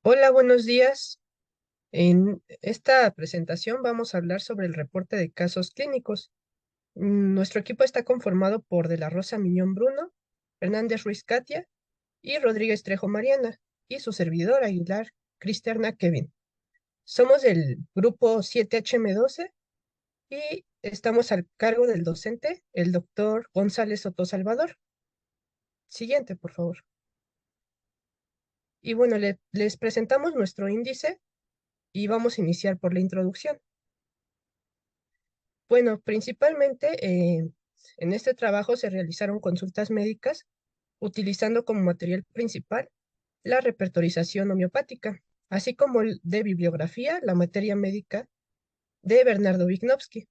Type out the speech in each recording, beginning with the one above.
Hola, buenos días. En esta presentación vamos a hablar sobre el reporte de casos clínicos. Nuestro equipo está conformado por De la Rosa Miñón Bruno, Hernández Ruiz Katia y Rodríguez Trejo Mariana, y su servidor Aguilar Cristerna Kevin. Somos del grupo 7HM12 y estamos al cargo del docente, el doctor González Soto Salvador. Siguiente, por favor. Y bueno, les presentamos nuestro índice y vamos a iniciar por la introducción. Bueno, principalmente en este trabajo se realizaron consultas médicas utilizando como material principal la repertorización homeopática, así como el de bibliografía, la materia médica de Bernardo Vignovsky.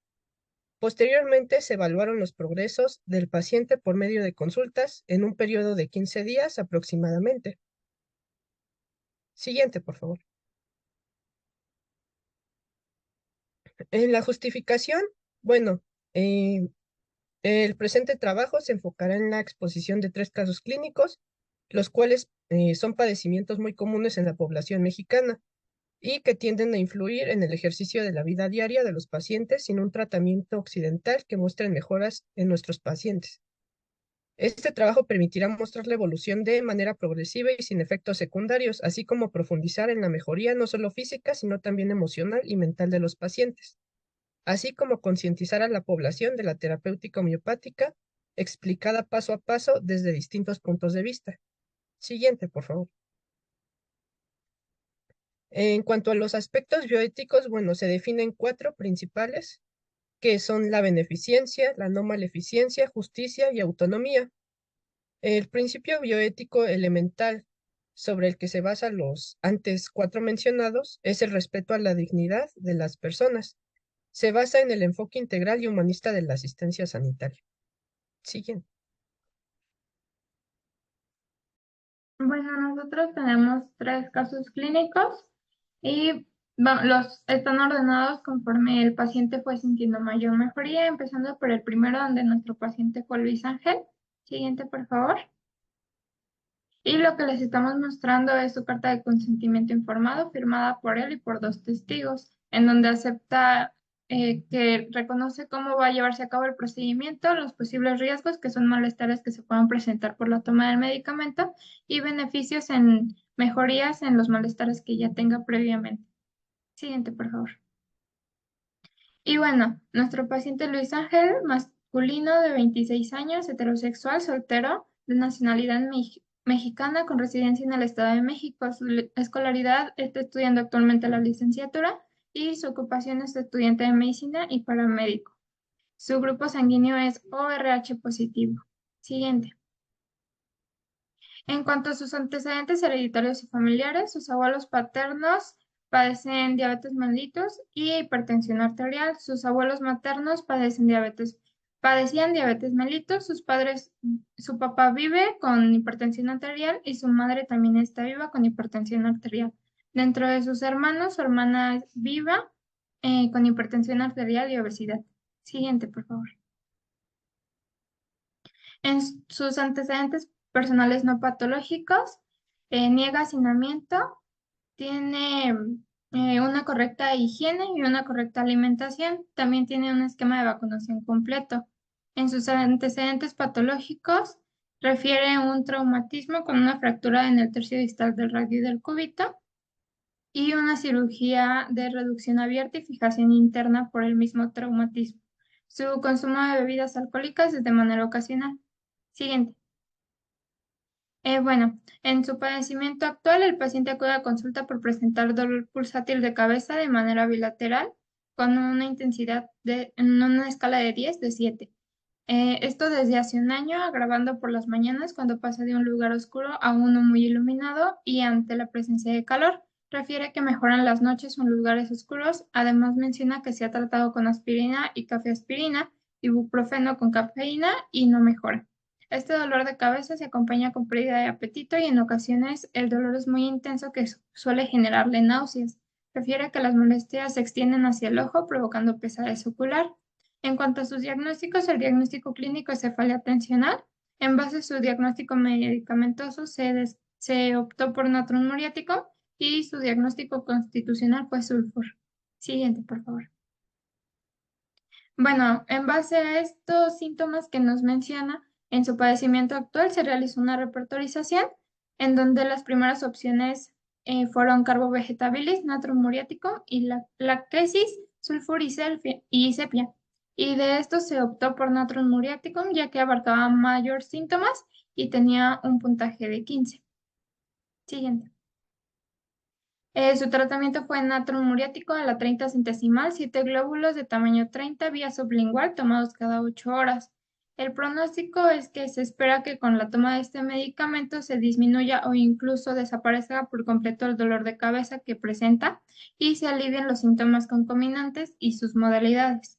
Posteriormente se evaluaron los progresos del paciente por medio de consultas en un periodo de 15 días aproximadamente. Siguiente, por favor. En la justificación, bueno, eh, el presente trabajo se enfocará en la exposición de 3 casos clínicos, los cuales son padecimientos muy comunes en la población mexicana y que tienden a influir en el ejercicio de la vida diaria de los pacientes sin un tratamiento occidental que muestre mejoras en nuestros pacientes. Este trabajo permitirá mostrar la evolución de manera progresiva y sin efectos secundarios, así como profundizar en la mejoría no solo física, sino también emocional y mental de los pacientes, así como concientizar a la población de la terapéutica homeopática, explicada paso a paso desde distintos puntos de vista. Siguiente, por favor. En cuanto a los aspectos bioéticos, bueno, se definen 4 principales, que son la beneficencia, la no maleficencia, justicia y autonomía. El principio bioético elemental sobre el que se basan los antes 4 mencionados es el respeto a la dignidad de las personas. Se basa en el enfoque integral y humanista de la asistencia sanitaria. Siguiente. Bueno, nosotros tenemos tres casos clínicos y los están ordenados conforme el paciente fue sintiendo mayor mejoría, empezando por el primero donde nuestro paciente fue Luis Ángel. Siguiente, por favor. Y lo que les estamos mostrando es su carta de consentimiento informado firmada por él y por dos testigos, en donde acepta que reconoce cómo va a llevarse a cabo el procedimiento, los posibles riesgos, que son malestares que se puedan presentar por la toma del medicamento, y beneficios en mejorías en los malestares que ya tenga previamente. Siguiente, por favor. Y bueno, nuestro paciente Luis Ángel, masculino de 26 años, heterosexual, soltero, de nacionalidad mexicana con residencia en el Estado de México. Su escolaridad está estudiando actualmente la licenciatura y su ocupación es de estudiante de medicina y paramédico. Su grupo sanguíneo es ORH positivo. Siguiente. En cuanto a sus antecedentes hereditarios y familiares, sus abuelos paternos padecen diabetes mellitus y hipertensión arterial. Sus abuelos maternos padecían diabetes mellitus. Su papá vive con hipertensión arterial y su madre también está viva con hipertensión arterial. Dentro de sus hermanos, su hermana es viva con hipertensión arterial y obesidad. Siguiente, por favor. En sus antecedentes personales no patológicos, niega hacinamiento, tiene una correcta higiene y una correcta alimentación. También tiene un esquema de vacunación completo. En sus antecedentes patológicos, refiere un traumatismo con una fractura en el tercio distal del radio y del cúbito y una cirugía de reducción abierta y fijación interna por el mismo traumatismo. Su consumo de bebidas alcohólicas es de manera ocasional. Siguiente. Bueno, en su padecimiento actual, el paciente acude a consulta por presentar dolor pulsátil de cabeza de manera bilateral con una intensidad en una escala de 10 de 7. Esto desde hace un año, agravando por las mañanas cuando pasa de un lugar oscuro a uno muy iluminado y ante la presencia de calor. Refiere que mejoran las noches en lugares oscuros. Además menciona que se ha tratado con aspirina y cafeaspirina, ibuprofeno con cafeína y no mejora. Este dolor de cabeza se acompaña con pérdida de apetito y en ocasiones el dolor es muy intenso que suele generarle náuseas. Refiere que las molestias se extienden hacia el ojo provocando pesadez ocular. En cuanto a sus diagnósticos, el diagnóstico clínico es cefalea tensional. En base a su diagnóstico medicamentoso se optó por natrón muriático y su diagnóstico constitucional fue sulfur. Siguiente, por favor. Bueno, en base a estos síntomas que nos menciona, en su padecimiento actual se realizó una repertorización en donde las primeras opciones fueron carbovegetabilis, natrum muriaticum y la lactesis, sulfur y sepia. Y de esto se optó por natrum muriaticum ya que abarcaba mayor síntomas y tenía un puntaje de 15. Siguiente. Su tratamiento fue natrum muriático a la 30 centesimal, 7 glóbulos de tamaño 30 vía sublingual tomados cada 8 horas. El pronóstico es que se espera que con la toma de este medicamento se disminuya o incluso desaparezca por completo el dolor de cabeza que presenta y se alivien los síntomas concomitantes y sus modalidades.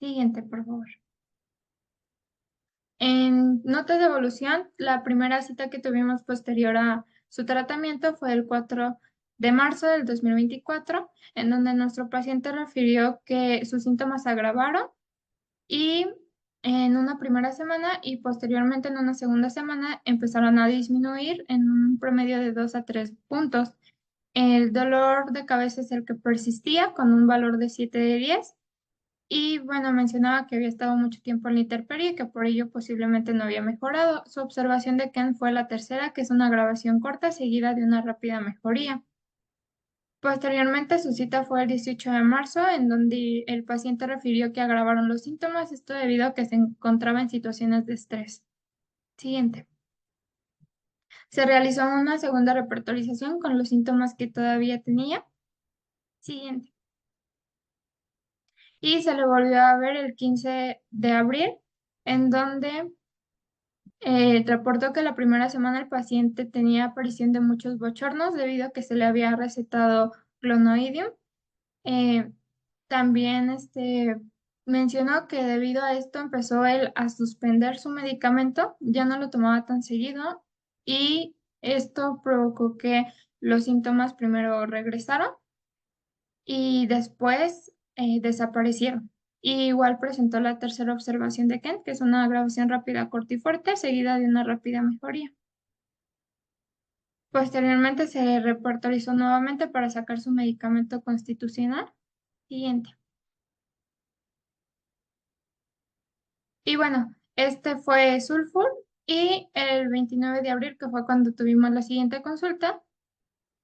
Siguiente, por favor. En notas de evolución, la primera cita que tuvimos posterior a su tratamiento fue el 4 de marzo del 2024, en donde nuestro paciente refirió que sus síntomas se agravaron y en una primera semana y posteriormente en una segunda semana empezaron a disminuir en un promedio de 2 a 3 puntos. El dolor de cabeza es el que persistía con un valor de 7 de 10 y bueno, mencionaba que había estado mucho tiempo en la intemperie y que por ello posiblemente no había mejorado. Su observación de Ken fue la tercera, que es una agravación corta seguida de una rápida mejoría. Posteriormente, su cita fue el 18 de marzo, en donde el paciente refirió que agravaron los síntomas, esto debido a que se encontraba en situaciones de estrés. Siguiente. Se realizó una segunda repertorización con los síntomas que todavía tenía. Siguiente. Y se le volvió a ver el 15 de abril, en donde reportó que la primera semana el paciente tenía aparición de muchos bochornos debido a que se le había recetado clonoidium. Eh, También mencionó que debido a esto empezó él a suspender su medicamento, ya no lo tomaba tan seguido y esto provocó que los síntomas primero regresaron y después desaparecieron. Y igual presentó la tercera observación de Kent, que es una agravación rápida, corta y fuerte, seguida de una rápida mejoría. Posteriormente se reportorizó nuevamente para sacar su medicamento constitucional. Siguiente. Y bueno, este fue sulfur y el 29 de abril, que fue cuando tuvimos la siguiente consulta,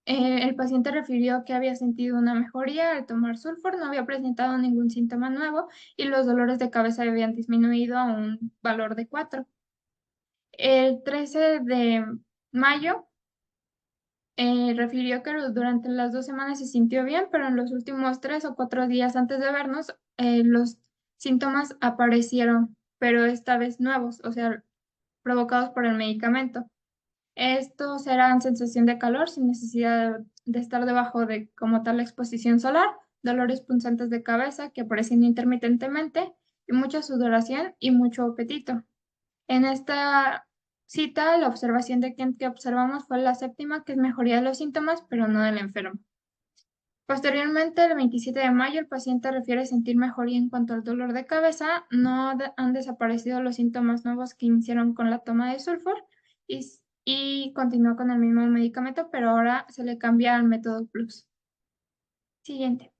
el paciente refirió que había sentido una mejoría al tomar sulfur, no había presentado ningún síntoma nuevo y los dolores de cabeza habían disminuido a un valor de 4. El 13 de mayo refirió que durante las 2 semanas se sintió bien, pero en los últimos 3 o 4 días antes de vernos, los síntomas aparecieron, pero esta vez nuevos, o sea, provocados por el medicamento. Estos eran sensación de calor sin necesidad de estar debajo de como tal la exposición solar, dolores punzantes de cabeza que aparecían intermitentemente y mucha sudoración y mucho apetito. En esta cita, la observación de Kent que observamos fue la séptima, que es mejoría de los síntomas, pero no del enfermo. Posteriormente, el 27 de mayo, el paciente refiere sentir mejoría en cuanto al dolor de cabeza. No han desaparecido los síntomas nuevos que iniciaron con la toma de sulfur y continuó con el mismo medicamento, pero ahora se le cambia al método Plus. Siguiente.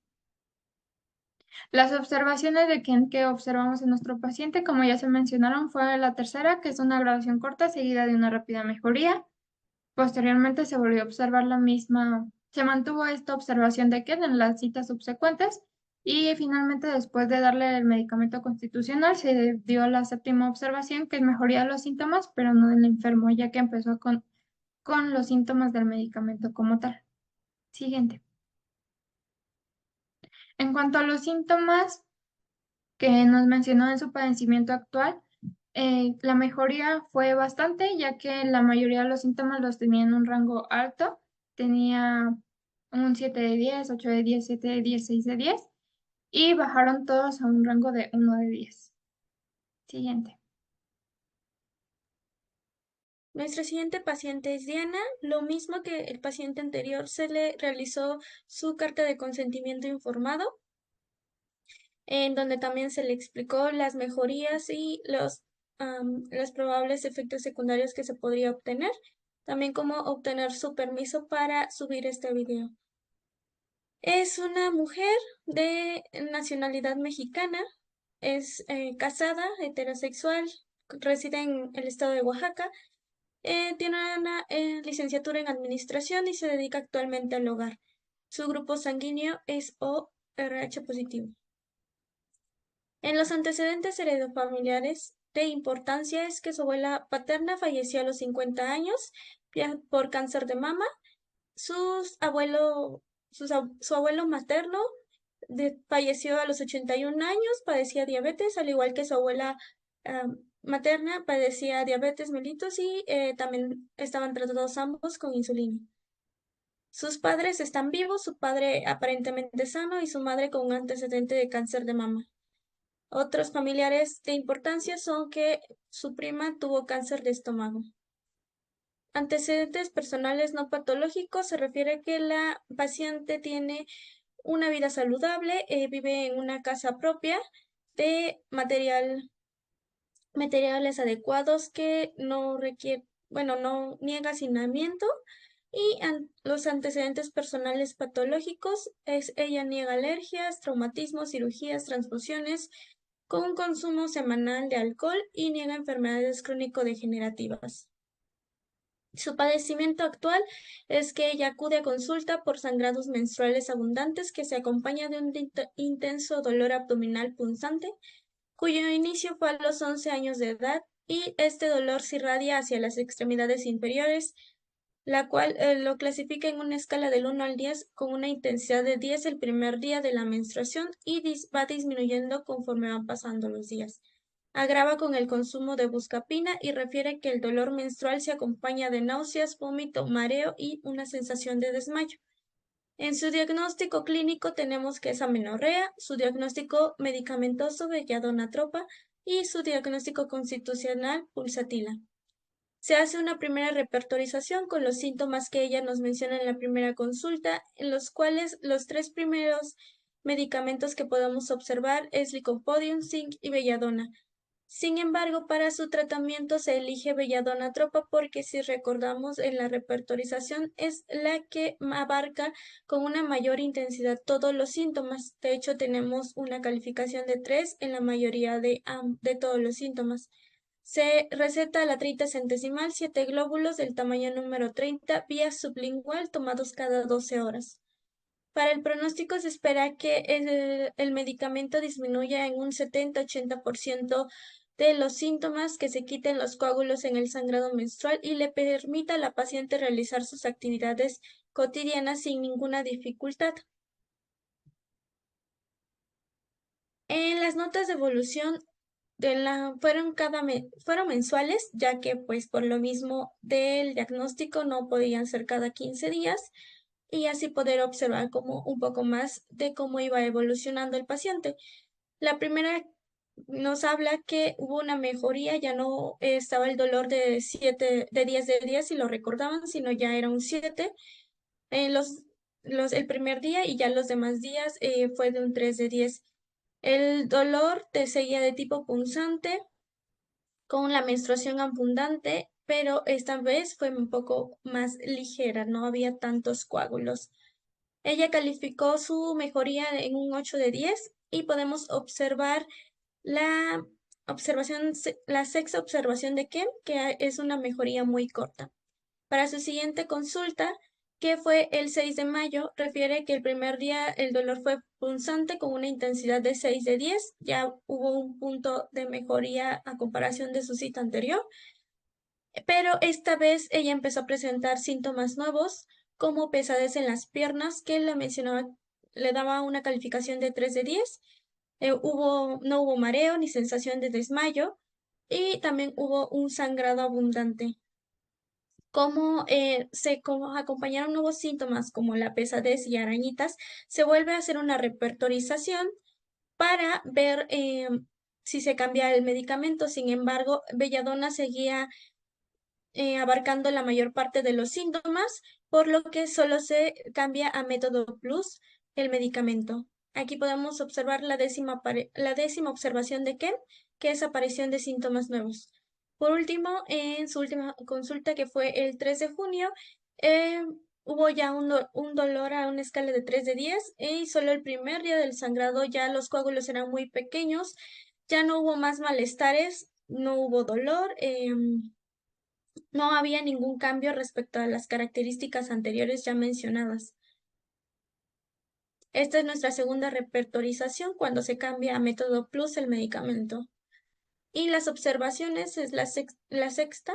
Las observaciones de Kent que observamos en nuestro paciente, como ya se mencionaron, fue la tercera, que es una graduación corta seguida de una rápida mejoría. Posteriormente se volvió a observar la misma, se mantuvo esta observación de Kent en las citas subsecuentes y finalmente después de darle el medicamento constitucional se dio la séptima observación, que es mejoría de los síntomas, pero no del enfermo, ya que empezó con los síntomas del medicamento como tal. Siguiente. En cuanto a los síntomas que nos mencionó en su padecimiento actual, la mejoría fue bastante, ya que la mayoría de los síntomas los tenía en un rango alto. Tenía un 7 de 10, 8 de 10, 7 de 10, 6 de 10 y bajaron todos a un rango de 1 de 10. Siguiente. Nuestra siguiente paciente es Diana. Lo mismo que el paciente anterior, se le realizó su carta de consentimiento informado, en donde también se le explicó las mejorías y los probables efectos secundarios que se podría obtener. también cómo obtener su permiso para subir este video. Es una mujer de nacionalidad mexicana, es casada, heterosexual, reside en el estado de Oaxaca, tiene una licenciatura en administración y se dedica actualmente al hogar. Su grupo sanguíneo es ORH positivo. En los antecedentes heredofamiliares de importancia es que su abuela paterna falleció a los 50 años por cáncer de mama. Su abuelo materno falleció a los 81 años, padecía diabetes, al igual que su abuela materna padecía diabetes mellitus y también estaban tratados ambos con insulina. Sus padres están vivos, su padre aparentemente sano y su madre con un antecedente de cáncer de mama. Otros familiares de importancia son que su prima tuvo cáncer de estómago. Antecedentes personales no patológicos se refiere que la paciente tiene una vida saludable, vive en una casa propia de materiales adecuados que no no niega hacinamiento y los antecedentes personales patológicos ella niega alergias, traumatismos, cirugías, transfusiones con un consumo semanal de alcohol y niega enfermedades crónico-degenerativas. Su padecimiento actual es que ella acude a consulta por sangrados menstruales abundantes que se acompaña de un intenso dolor abdominal punzante, cuyo inicio fue a los 11 años de edad y este dolor se irradia hacia las extremidades inferiores, la cual lo clasifica en una escala del 1 al 10 con una intensidad de 10 el primer día de la menstruación y va disminuyendo conforme van pasando los días. Agrava con el consumo de buscapina y refiere que el dolor menstrual se acompaña de náuseas, vómito, mareo y una sensación de desmayo. En su diagnóstico clínico tenemos que es amenorrea, su diagnóstico medicamentoso belladona tropa y su diagnóstico constitucional pulsatila. Se hace una primera repertorización con los síntomas que ella nos menciona en la primera consulta, en los cuales los 3 primeros medicamentos que podemos observar es licopodium, zinc y belladona. Sin embargo, para su tratamiento se elige belladona tropa porque si recordamos en la repertorización es la que abarca con una mayor intensidad todos los síntomas. De hecho, tenemos una calificación de 3 en la mayoría de todos los síntomas. Se receta la 30 centesimal, 7 glóbulos del tamaño número 30 vía sublingual tomados cada 12 horas. Para el pronóstico se espera que el medicamento disminuya en un 70-80% de los síntomas, que se quiten los coágulos en el sangrado menstrual y le permita a la paciente realizar sus actividades cotidianas sin ninguna dificultad. En las notas de evolución fueron mensuales, ya que pues por lo mismo del diagnóstico no podían ser cada 15 días y así poder observar como un poco más de cómo iba evolucionando el paciente. La primera nos habla que hubo una mejoría, ya no estaba el dolor de 10 de días si lo recordaban, sino ya era un 7 el primer día y ya los demás días fue de un 3 de 10. El dolor te seguía de tipo punzante con la menstruación abundante, pero esta vez fue un poco más ligera, no había tantos coágulos. Ella calificó su mejoría en un 8 de 10 y podemos observar la sexta observación de Kem, que es una mejoría muy corta. Para su siguiente consulta, que fue el 6 de mayo, refiere que el primer día el dolor fue punzante con una intensidad de 6 de 10. Ya hubo un punto de mejoría a comparación de su cita anterior, pero esta vez ella empezó a presentar síntomas nuevos, como pesadez en las piernas, que le daba una calificación de 3 de 10. No hubo mareo ni sensación de desmayo y también hubo un sangrado abundante. Como se acompañaron nuevos síntomas como la pesadez y arañitas, se vuelve a hacer una repertorización para ver si se cambia el medicamento. Sin embargo, belladona seguía abarcando la mayor parte de los síntomas, por lo que solo se cambia a método plus el medicamento. Aquí podemos observar la décima observación de Ken, que es aparición de síntomas nuevos. Por último, en su última consulta, que fue el 3 de junio, eh, hubo ya un dolor a una escala de 3 de 10 y solo el primer día del sangrado ya los coágulos eran muy pequeños, ya no hubo más malestares, no hubo dolor, no había ningún cambio respecto a las características anteriores ya mencionadas. Esta es nuestra segunda repertorización cuando se cambia a método plus el medicamento. Y las observaciones es la sexta,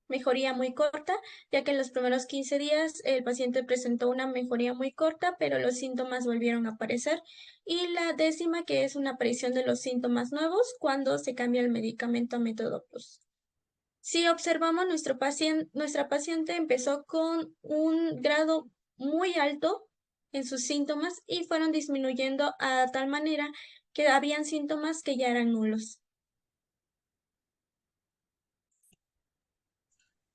mejoría muy corta, ya que en los primeros 15 días el paciente presentó una mejoría muy corta, pero los síntomas volvieron a aparecer. Y la décima, que es una aparición de los síntomas nuevos cuando se cambia el medicamento a método plus. Si observamos, nuestra paciente empezó con un grado muy alto en sus síntomas y fueron disminuyendo a tal manera que habían síntomas que ya eran nulos.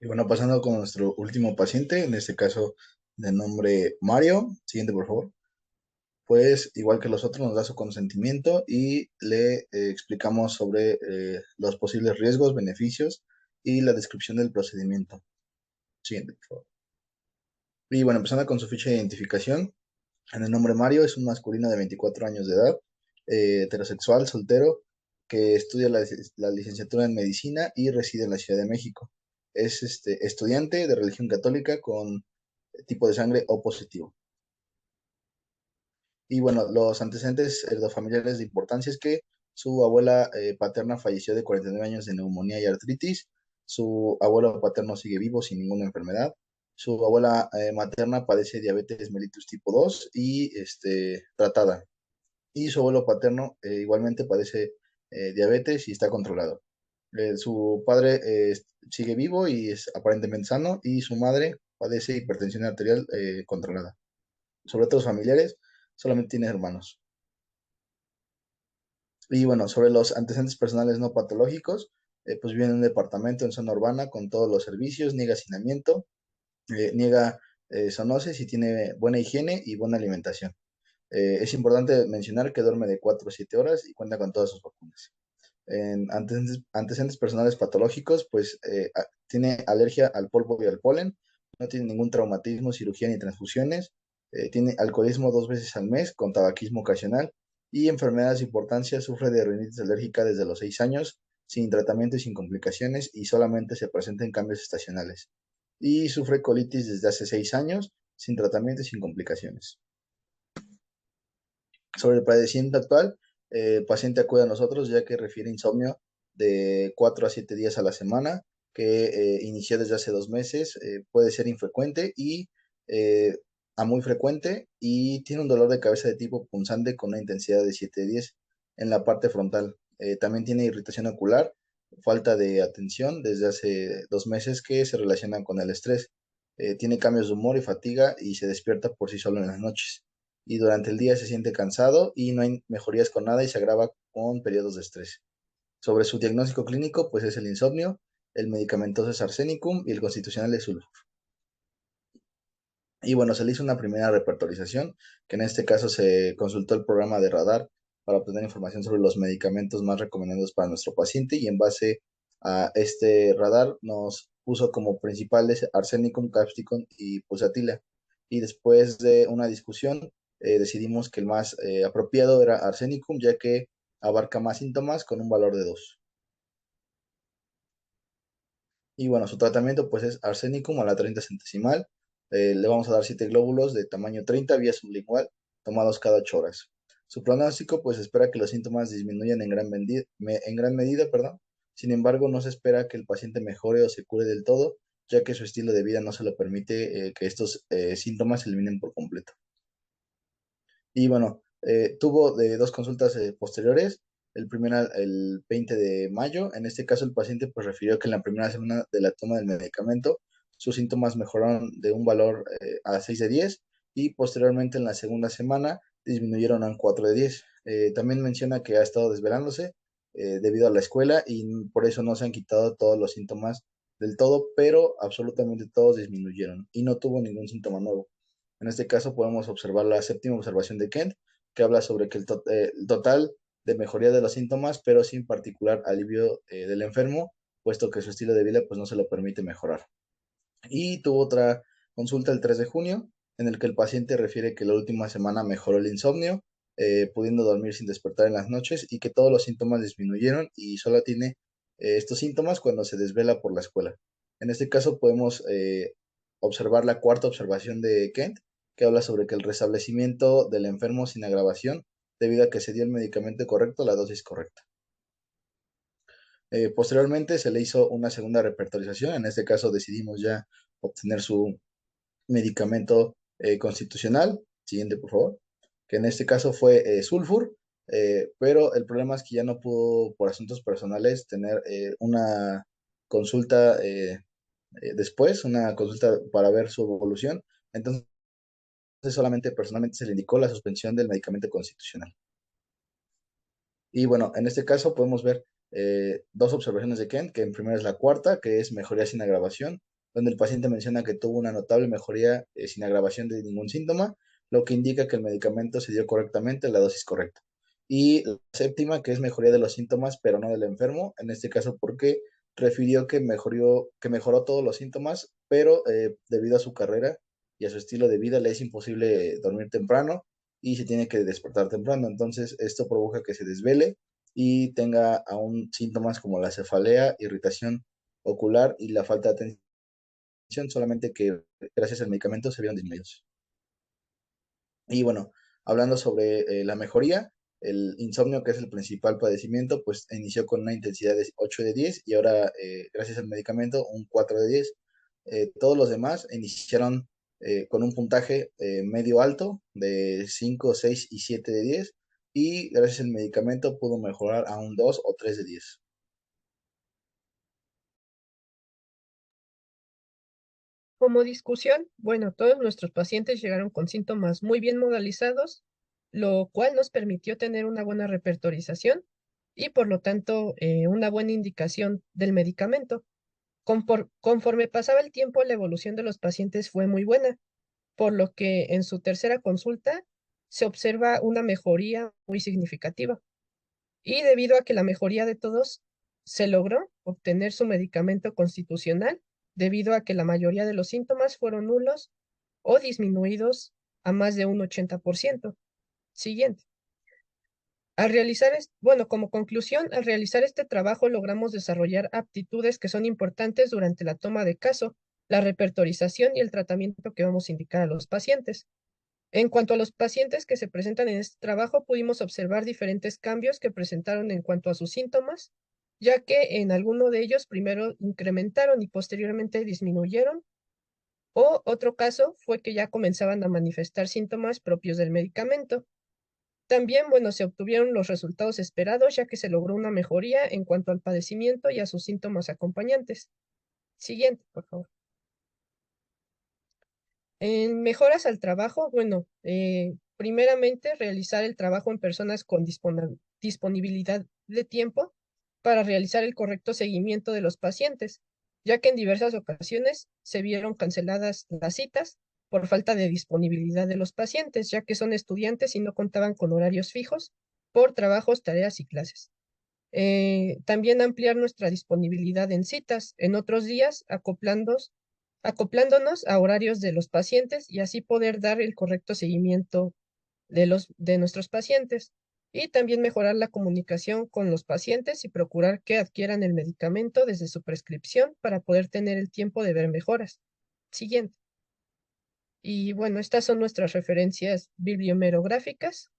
Y bueno, pasando con nuestro último paciente, en este caso de nombre Mario. Siguiente, por favor. Pues igual que los otros, nos da su consentimiento y le explicamos sobre los posibles riesgos, beneficios y la descripción del procedimiento. Siguiente, por favor. Y bueno, empezando con su ficha de identificación, en el nombre Mario es un masculino de 24 años de edad, heterosexual, soltero, que estudia la licenciatura en medicina y reside en la Ciudad de México. Es estudiante de religión católica con tipo de sangre O positivo. Y bueno, los antecedentes familiares de importancia es que su abuela paterna falleció de 49 años de neumonía y artritis. Su abuelo paterno sigue vivo sin ninguna enfermedad. Su abuela materna padece diabetes mellitus tipo 2 y tratada. Y su abuelo paterno igualmente padece diabetes y está controlado. Su padre sigue vivo y es aparentemente sano, y su madre padece hipertensión arterial controlada. Sobre otros familiares, solamente tiene hermanos. Y bueno, sobre los antecedentes personales no patológicos, pues vive en un departamento en zona urbana con todos los servicios, niega hacinamiento, niega zoonosis y tiene buena higiene y buena alimentación. Es importante mencionar que duerme de 4 a 7 horas y cuenta con todas sus vacunas. En antecedentes personales patológicos, pues tiene alergia al polvo y al polen, no tiene ningún traumatismo, cirugía ni transfusiones, tiene alcoholismo 2 veces al mes con tabaquismo ocasional y enfermedades de importancia, sufre de rinitis alérgica desde los 6 años, sin tratamiento y sin complicaciones, y solamente se presenta en cambios estacionales. Y sufre colitis desde hace 6 años, sin tratamiento y sin complicaciones. Sobre el padecimiento actual, el paciente acude a nosotros ya que refiere insomnio de 4 a 7 días a la semana, que inició desde hace 2 meses, puede ser infrecuente y eh, a muy frecuente, y tiene un dolor de cabeza de tipo punzante con una intensidad de 7 a 10 en la parte frontal. También tiene irritación ocular, falta de atención desde hace 2 meses que se relacionan con el estrés. Tiene cambios de humor y fatiga y se despierta por sí solo en las noches, y durante el día se siente cansado y no hay mejorías con nada y se agrava con periodos de estrés. Sobre su diagnóstico clínico, pues es el insomnio, el medicamentoso es arsenicum y el constitucional es sulfur. Y bueno, se le hizo una primera repertorización, que en este caso se consultó el programa de radar para obtener información sobre los medicamentos más recomendados para nuestro paciente, y en base a este radar nos puso como principales arsenicum, capsicum y pulsatila. Y después de una discusión decidimos que el más apropiado era arsenicum, ya que abarca más síntomas con un valor de 2. Y bueno, su tratamiento pues es arsenicum a la 30 centesimal. Le vamos a dar 7 glóbulos de tamaño 30 vía sublingual, tomados cada 8 horas. Su pronóstico pues espera que los síntomas disminuyan en gran medida, perdón. Sin embargo, no se espera que el paciente mejore o se cure del todo, ya que su estilo de vida no se lo permite que estos síntomas se eliminen por completo. Y bueno, tuvo de 2 consultas posteriores. El primero, el 20 de mayo. En este caso, el paciente pues refirió que en la primera semana de la toma del medicamento, sus síntomas mejoraron de un valor a 6 de 10, y posteriormente en la segunda semana disminuyeron a un 4 de 10. También menciona que ha estado desvelándose debido a la escuela, y por eso no se han quitado todos los síntomas del todo, pero absolutamente todos disminuyeron y no tuvo ningún síntoma nuevo. En este caso podemos observar la séptima observación de Kent, que habla sobre que el total de mejoría de los síntomas, pero sin particular alivio del enfermo, puesto que su estilo de vida pues no se lo permite mejorar. Y tuvo otra consulta el 3 de junio, en el que el paciente refiere que la última semana mejoró el insomnio, pudiendo dormir sin despertar en las noches y que todos los síntomas disminuyeron y solo tiene estos síntomas cuando se desvela por la escuela. En este caso podemos observar la cuarta observación de Kent, que habla sobre que el restablecimiento del enfermo sin agravación debido a que se dio el medicamento correcto a la dosis correcta. Posteriormente se le hizo una segunda repertorización, en este caso decidimos ya obtener su medicamento constitucional. Siguiente, por favor. Que en este caso fue sulfur, pero el problema es que ya no pudo, por asuntos personales, tener una consulta después, una consulta para ver su evolución. Entonces, solamente personalmente se le indicó la suspensión del medicamento constitucional. Y bueno, en este caso podemos ver dos observaciones de Kent, que en primera es la cuarta, que es mejoría sin agravación, donde el paciente menciona que tuvo una notable mejoría sin agravación de ningún síntoma, lo que indica que el medicamento se dio correctamente, la dosis correcta. Y la séptima, que es mejoría de los síntomas, pero no del enfermo, en este caso porque refirió que mejoró todos los síntomas, pero debido a su carrera y a su estilo de vida le es imposible dormir temprano y se tiene que despertar temprano. Entonces, esto provoca que se desvele y tenga aún síntomas como la cefalea, irritación ocular y la falta de atención, solamente que gracias al medicamento se vieron disminuidos. Y bueno, hablando sobre la mejoría, el insomnio, que es el principal padecimiento, pues inició con una intensidad de 8 de 10 y ahora, gracias al medicamento, un 4 de 10. Todos los demás iniciaron con un puntaje medio alto de 5, 6 y 7 de 10 y gracias al medicamento pudo mejorar a un 2 o 3 de 10. Como discusión, bueno, todos nuestros pacientes llegaron con síntomas muy bien modalizados, lo cual nos permitió tener una buena repertorización y por lo tanto una buena indicación del medicamento. Conforme pasaba el tiempo, la evolución de los pacientes fue muy buena, por lo que en su tercera consulta se observa una mejoría muy significativa. Y debido a que la mejoría de todos se logró obtener su medicamento constitucional, debido a que la mayoría de los síntomas fueron nulos o disminuidos a más de un 80%. Siguiente. Bueno, como conclusión, al realizar este trabajo logramos desarrollar aptitudes que son importantes durante la toma de caso, la repertorización y el tratamiento que vamos a indicar a los pacientes. En cuanto a los pacientes que se presentan en este trabajo, pudimos observar diferentes cambios que presentaron en cuanto a sus síntomas, ya que en alguno de ellos primero incrementaron y posteriormente disminuyeron, o otro caso fue que ya comenzaban a manifestar síntomas propios del medicamento. También, bueno, se obtuvieron los resultados esperados, ya que se logró una mejoría en cuanto al padecimiento y a sus síntomas acompañantes. Siguiente, por favor. En mejoras al trabajo, bueno, primeramente realizar el trabajo en personas con disponibilidad de tiempo para realizar el correcto seguimiento de los pacientes, ya que en diversas ocasiones se vieron canceladas las citas por falta de disponibilidad de los pacientes, ya que son estudiantes y no contaban con horarios fijos por trabajos, tareas y clases. También ampliar nuestra disponibilidad en citas en otros días, acoplándonos a horarios de los pacientes y así poder dar el correcto seguimiento de nuestros pacientes. Y también mejorar la comunicación con los pacientes y procurar que adquieran el medicamento desde su prescripción para poder tener el tiempo de ver mejoras. Siguiente. Y bueno, estas son nuestras referencias bibliomerográficas.